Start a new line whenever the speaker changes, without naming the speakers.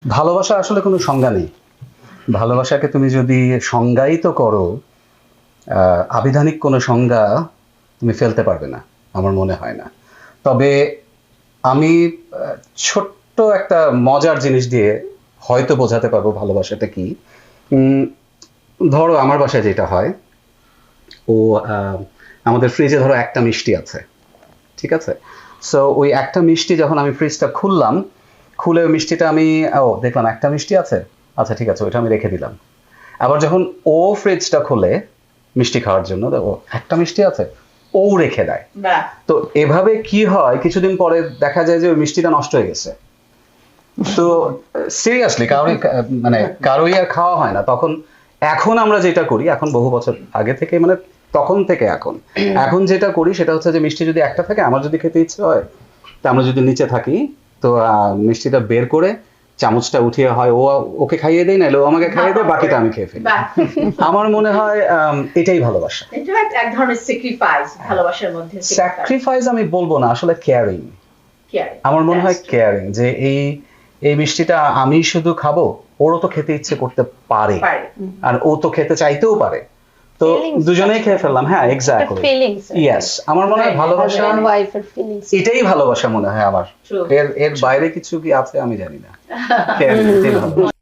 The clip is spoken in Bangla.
ভালোবাসা আসলে কোনো সংজ্ঞা নেই। ভালোবাসাকে তুমি যদি সংজ্ঞায়িত করো, আবিধানিক কোনো সংজ্ঞা তুমি ফেলতে পারবে না, আমার মনে হয় না। তবে আমি ছোট্ট একটা মজার জিনিস দিয়ে হয়তো বোঝাতে পারবো ভালোবাসাটা কি। উম, ধরো আমার বাসায় যেটা হয়, ও আমাদের ফ্রিজে ধরো একটা মিষ্টি আছে, ঠিক আছে? সো ওই একটা মিষ্টি যখন আমি ফ্রিজটা খুললাম, খুলে ওই মিষ্টিটা আমি দেখলাম একটা মিষ্টি আছে, আচ্ছা ঠিক আছে, ওইটা আমি রেখে দিলাম। আবার যখন ও ফ্রিজটা খোলে মিষ্টি খাওয়ার জন্য, ও একটা মিষ্টি আছে, ও রেখে দেয়।
বাহ,
তো এভাবে কি হয়, কিছুদিন পরে দেখা যায় যে ওই মিষ্টিটা নষ্ট হয়ে গেছে। তো সিরিয়াসলি কারোই আর খাওয়া হয় না তখন। এখন আমরা যেটা করি, এখন বহু বছর আগে থেকে, মানে তখন থেকে এখন যেটা করি সেটা হচ্ছে যে মিষ্টি যদি একটা থাকে, আমার যদি খেতে ইচ্ছে হয়, তা আমরা যদি নিচে থাকি, তো মিষ্টিটা বের করে চামচটা উঠিয়ে হয় ওকে খাইয়ে দেয়, নাহলে ও আমাকে খাইয়ে দেয়, বাকিটা আমি খেয়ে ফেলি।
বাহ।
আমার মনে হয় এটাই ভালোবাসা।
এটা এক ধরনের স্যাক্রিফাইস ভালোবাসার মধ্যে।
স্যাক্রিফাইস আমি বলবো না, আসলে কেয়ারিং।
Caring,
আমার মনে হয়
that's true.
কেয়ারিং, যে এই মিষ্টিটা আমি শুধু খাবো, ওরও তো খেতে ইচ্ছে করতে পারে,
পারে।
আর ও তো খেতে চাইতেও পারে, তো
Feelings
দুজনেই
কাজ
খেয়ে
করে।
ফেললাম। হ্যাঁ,
একটা
এক্স্যাক্টলি,
feelings আর কি।
ইয়েস। আমার মনে হয়
Right,
ভালোবাসা
Husband wife এর feelings।
এটাই ভালোবাসা মনে হয় আমার।
True.
এর বাইরে কিছু কি আছে আমি জানি না। Caring, এটাই ভালোবাসা।